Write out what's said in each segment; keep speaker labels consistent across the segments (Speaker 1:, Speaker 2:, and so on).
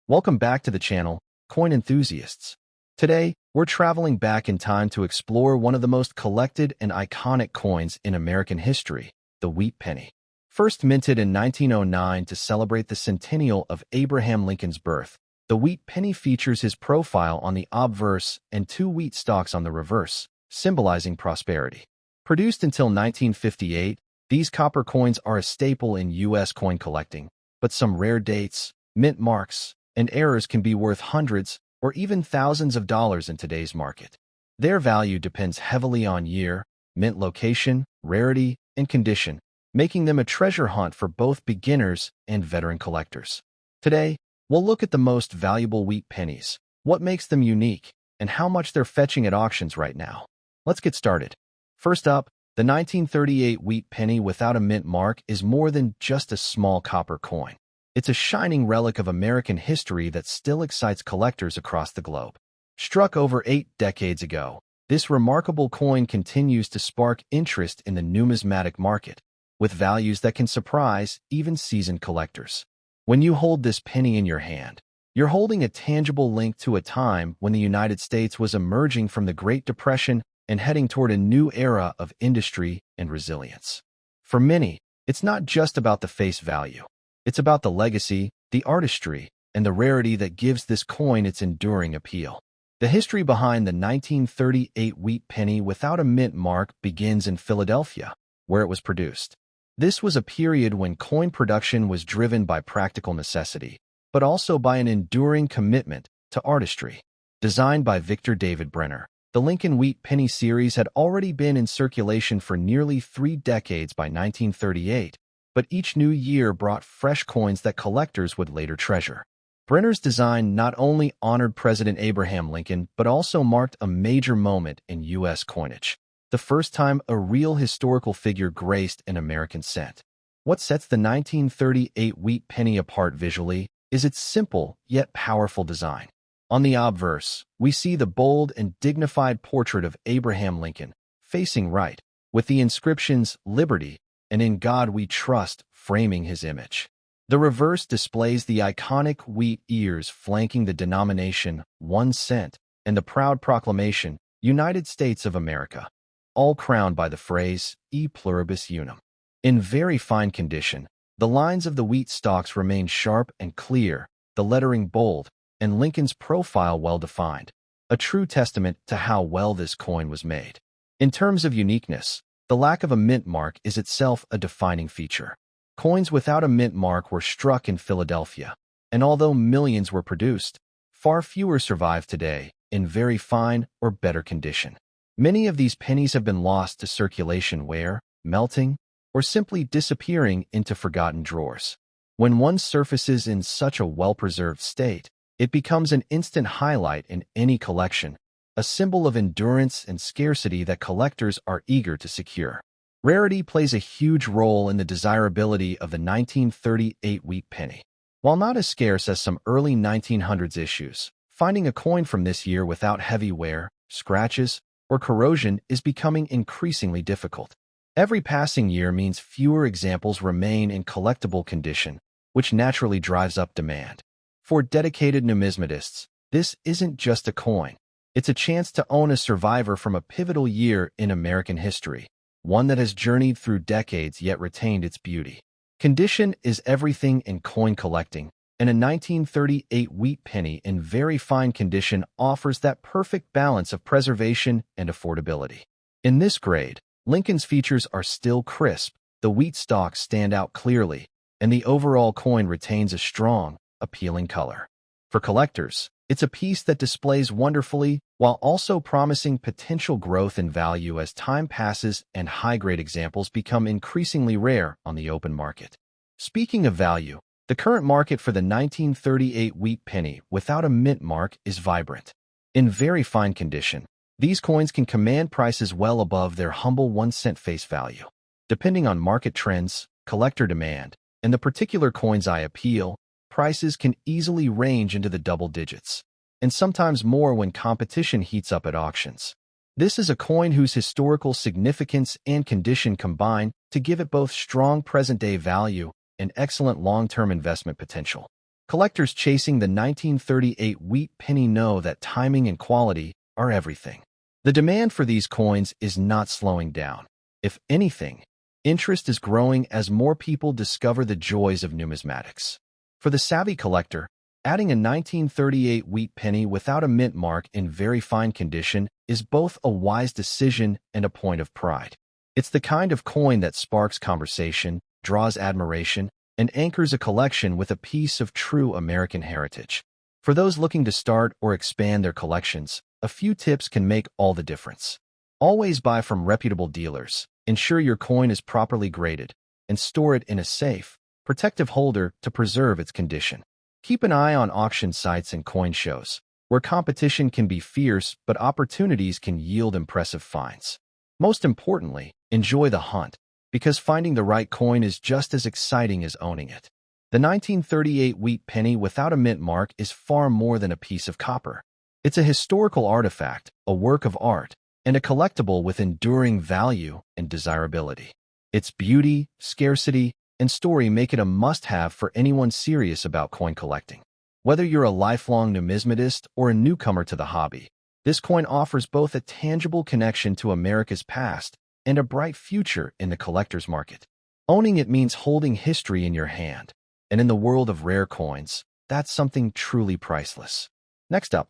Speaker 1: Welcome back to the channel, coin enthusiasts. Today, we're traveling back in time to explore one of the most collected and iconic coins in American history, the wheat penny. First minted in 1909 to celebrate the centennial of Abraham Lincoln's birth, the wheat penny features his profile on the obverse and two wheat stalks on the reverse, symbolizing prosperity. Produced until 1958, these copper coins are a staple in U.S. coin collecting, but some rare dates, mint marks, and errors can be worth hundreds or even thousands of dollars in today's market. Their value depends heavily on year, mint location, rarity, and condition, making them a treasure hunt for both beginners and veteran collectors. Today, we'll look at the most valuable wheat pennies, what makes them unique, and how much they're fetching at auctions right now. Let's get started. First up, the 1938 wheat penny without a mint mark is more than just a small copper coin. It's a shining relic of American history that still excites collectors across the globe. Struck over 8 decades ago, this remarkable coin continues to spark interest in the numismatic market, with values that can surprise even seasoned collectors. When you hold this penny in your hand, you're holding a tangible link to a time when the United States was emerging from the Great Depression and heading toward a new era of industry and resilience. For many, it's not just about the face value. It's about the legacy, the artistry, and the rarity that gives this coin its enduring appeal. The history behind the 1938 wheat penny without a mint mark begins in Philadelphia, where it was produced. This was a period when coin production was driven by practical necessity, but also by an enduring commitment to artistry. Designed by Victor David Brenner, the Lincoln Wheat Penny series had already been in circulation for nearly 3 decades by 1938, but each new year brought fresh coins that collectors would later treasure. Brenner's design not only honored President Abraham Lincoln, but also marked a major moment in U.S. coinage, the first time a real historical figure graced an American cent. What sets the 1938 wheat penny apart visually is its simple yet powerful design. On the obverse, we see the bold and dignified portrait of Abraham Lincoln, facing right, with the inscriptions "Liberty" and "In God We Trust" framing his image. The reverse displays the iconic wheat ears flanking the denomination 1 cent and the proud proclamation, United States of America, all crowned by the phrase, E pluribus unum. In very fine condition, the lines of the wheat stalks remain sharp and clear, the lettering bold, and Lincoln's profile well-defined, a true testament to how well this coin was made. In terms of uniqueness, the lack of a mint mark is itself a defining feature. Coins without a mint mark were struck in Philadelphia, and although millions were produced, far fewer survive today in very fine or better condition. Many of these pennies have been lost to circulation wear, melting, or simply disappearing into forgotten drawers. When one surfaces in such a well-preserved state, it becomes an instant highlight in any collection, a symbol of endurance and scarcity that collectors are eager to secure. Rarity plays a huge role in the desirability of the 1938 wheat penny. While not as scarce as some early 1900s issues, finding a coin from this year without heavy wear, scratches, or corrosion is becoming increasingly difficult. Every passing year means fewer examples remain in collectible condition, which naturally drives up demand. For dedicated numismatists, this isn't just a coin. It's a chance to own a survivor from a pivotal year in American history, one that has journeyed through decades yet retained its beauty. Condition is everything in coin collecting, and a 1938 wheat penny in very fine condition offers that perfect balance of preservation and affordability. In this grade, Lincoln's features are still crisp, the wheat stalks stand out clearly, and the overall coin retains a strong, appealing color. For collectors, it's a piece that displays wonderfully while also promising potential growth in value as time passes and high-grade examples become increasingly rare on the open market. Speaking of value, the current market for the 1938 wheat penny without a mint mark is vibrant. In very fine condition, these coins can command prices well above their humble 1 cent face value. Depending on market trends, collector demand, and the particular coin's eye appeal, prices can easily range into the double digits, and sometimes more when competition heats up at auctions. This is a coin whose historical significance and condition combine to give it both strong present-day value and excellent long-term investment potential. Collectors chasing the 1938 wheat penny know that timing and quality are everything. The demand for these coins is not slowing down. If anything, interest is growing as more people discover the joys of numismatics. For the savvy collector, adding a 1938 wheat penny without a mint mark in very fine condition is both a wise decision and a point of pride. It's the kind of coin that sparks conversation, draws admiration, and anchors a collection with a piece of true American heritage. For those looking to start or expand their collections, a few tips can make all the difference. Always buy from reputable dealers, ensure your coin is properly graded, and store it in a safe, protective holder to preserve its condition. Keep an eye on auction sites and coin shows, where competition can be fierce but opportunities can yield impressive finds. Most importantly, enjoy the hunt, because finding the right coin is just as exciting as owning it. The 1938 wheat penny without a mint mark is far more than a piece of copper. It's a historical artifact, a work of art, and a collectible with enduring value and desirability. Its beauty, scarcity, and story make it a must-have for anyone serious about coin collecting. Whether you're a lifelong numismatist or a newcomer to the hobby, this coin offers both a tangible connection to America's past and a bright future in the collector's market. Owning it means holding history in your hand, and in the world of rare coins, that's something truly priceless. Next up,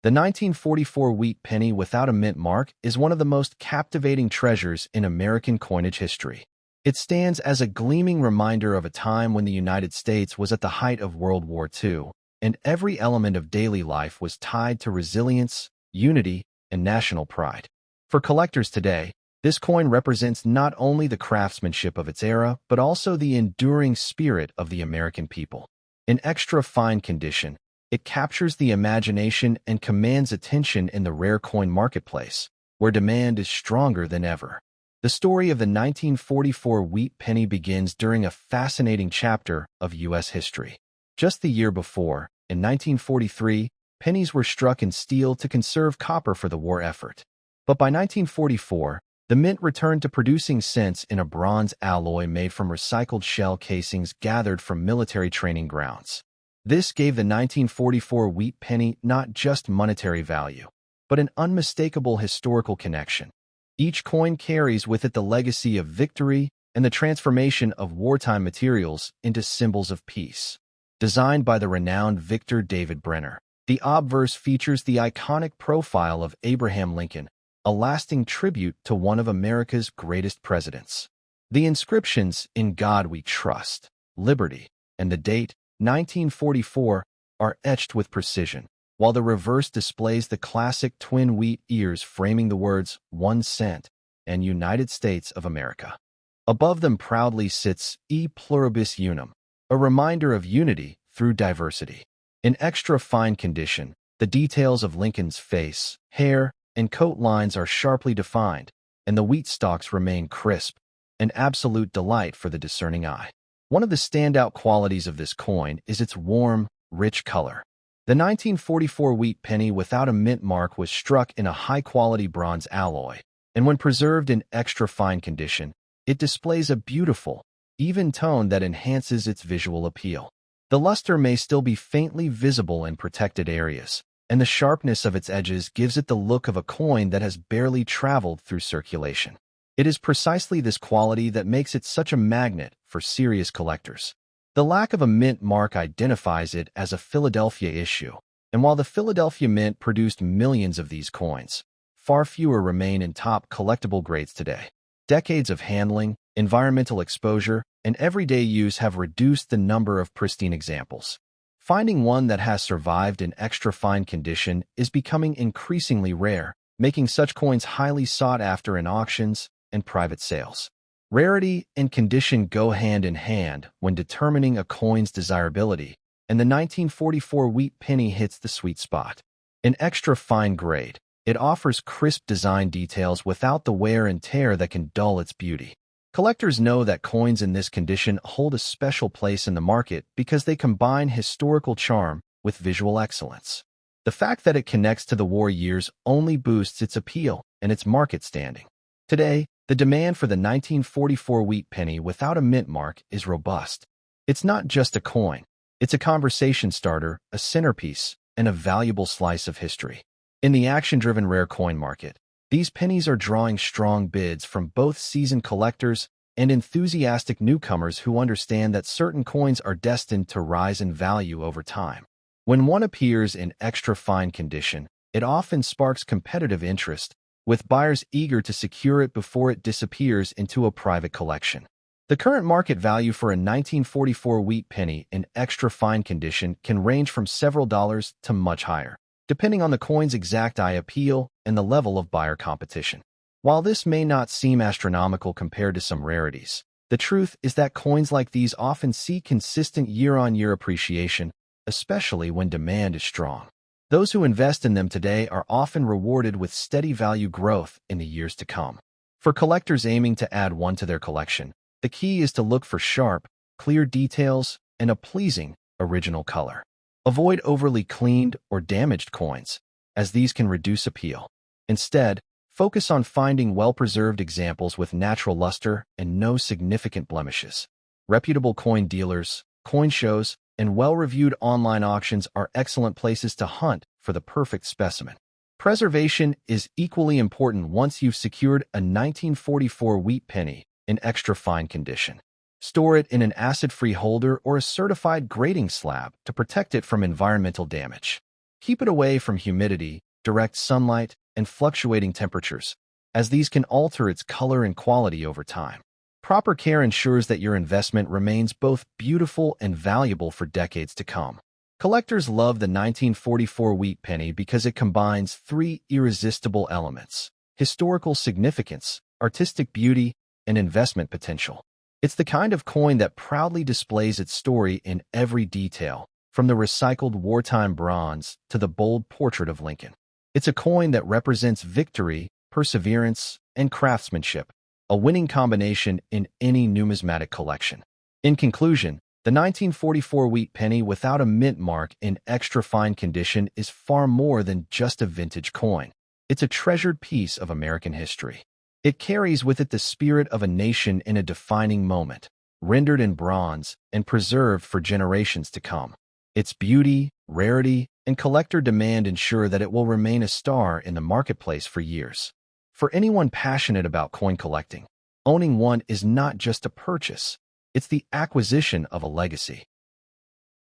Speaker 1: the 1944 wheat penny without a mint mark is one of the most captivating treasures in American coinage history. It stands as a gleaming reminder of a time when the United States was at the height of World War II, and every element of daily life was tied to resilience, unity, and national pride. For collectors today, this coin represents not only the craftsmanship of its era, but also the enduring spirit of the American people. In extra fine condition, it captures the imagination and commands attention in the rare coin marketplace, where demand is stronger than ever. The story of the 1944 wheat penny begins during a fascinating chapter of U.S. history. Just the year before, in 1943, pennies were struck in steel to conserve copper for the war effort. But by 1944, the mint returned to producing cents in a bronze alloy made from recycled shell casings gathered from military training grounds. This gave the 1944 wheat penny not just monetary value, but an unmistakable historical connection. Each coin carries with it the legacy of victory and the transformation of wartime materials into symbols of peace. Designed by the renowned Victor David Brenner, the obverse features the iconic profile of Abraham Lincoln, a lasting tribute to one of America's greatest presidents. The inscriptions, "In God We Trust," "Liberty," and the date, 1944, are etched with precision, while the reverse displays the classic twin wheat ears framing the words 1 cent and United States of America. Above them proudly sits E Pluribus Unum, a reminder of unity through diversity. In extra fine condition, the details of Lincoln's face, hair, and coat lines are sharply defined, and the wheat stalks remain crisp, an absolute delight for the discerning eye. One of the standout qualities of this coin is its warm, rich color. The 1944 wheat penny without a mint mark was struck in a high-quality bronze alloy, and when preserved in extra fine condition, it displays a beautiful, even tone that enhances its visual appeal. The luster may still be faintly visible in protected areas, and the sharpness of its edges gives it the look of a coin that has barely traveled through circulation. It is precisely this quality that makes it such a magnet for serious collectors. The lack of a mint mark identifies it as a Philadelphia issue, and while the Philadelphia Mint produced millions of these coins, far fewer remain in top collectible grades today. Decades of handling, environmental exposure, and everyday use have reduced the number of pristine examples. Finding one that has survived in extra fine condition is becoming increasingly rare, making such coins highly sought after in auctions and private sales. Rarity and condition go hand in hand when determining a coin's desirability, and the 1944 wheat penny hits the sweet spot. In extra fine grade, it offers crisp design details without the wear and tear that can dull its beauty. Collectors know that coins in this condition hold a special place in the market because they combine historical charm with visual excellence. The fact that it connects to the war years only boosts its appeal and its market standing. Today, the demand for the 1944 wheat penny without a mint mark is robust. It's not just a coin, It's a conversation starter, a centerpiece, and a valuable slice of history. In the action-driven rare coin market, these pennies are drawing strong bids from both seasoned collectors and enthusiastic newcomers who understand that certain coins are destined to rise in value over time. When one appears in extra fine condition, it often sparks competitive interest, with buyers eager to secure it before it disappears into a private collection. The current market value for a 1944 wheat penny in extra fine condition can range from several dollars to much higher, depending on the coin's exact eye appeal and the level of buyer competition. While this may not seem astronomical compared to some rarities, the truth is that coins like these often see consistent year-on-year appreciation, especially when demand is strong. Those who invest in them today are often rewarded with steady value growth in the years to come. For collectors aiming to add one to their collection, the key is to look for sharp, clear details and a pleasing, original color. Avoid overly cleaned or damaged coins, as these can reduce appeal. Instead, focus on finding well-preserved examples with natural luster and no significant blemishes. Reputable coin dealers, coin shows, and well-reviewed online auctions are excellent places to hunt for the perfect specimen. Preservation is equally important once you've secured a 1944 wheat penny in extra fine condition. Store it in an acid-free holder or a certified grading slab to protect it from environmental damage. Keep it away from humidity, direct sunlight, and fluctuating temperatures, as these can alter its color and quality over time. Proper care ensures that your investment remains both beautiful and valuable for decades to come. Collectors love the 1944 wheat penny because it combines three irresistible elements: historical significance, artistic beauty, and investment potential. It's the kind of coin that proudly displays its story in every detail, from the recycled wartime bronze to the bold portrait of Lincoln. It's a coin that represents victory, perseverance, and craftsmanship, a winning combination in any numismatic collection. In conclusion, the 1944 wheat penny without a mint mark in extra fine condition is far more than just a vintage coin. It's a treasured piece of American history. It carries with it the spirit of a nation in a defining moment, rendered in bronze and preserved for generations to come. Its beauty, rarity, and collector demand ensure that it will remain a star in the marketplace for years. For anyone passionate about coin collecting, owning one is not just a purchase, it's the acquisition of a legacy.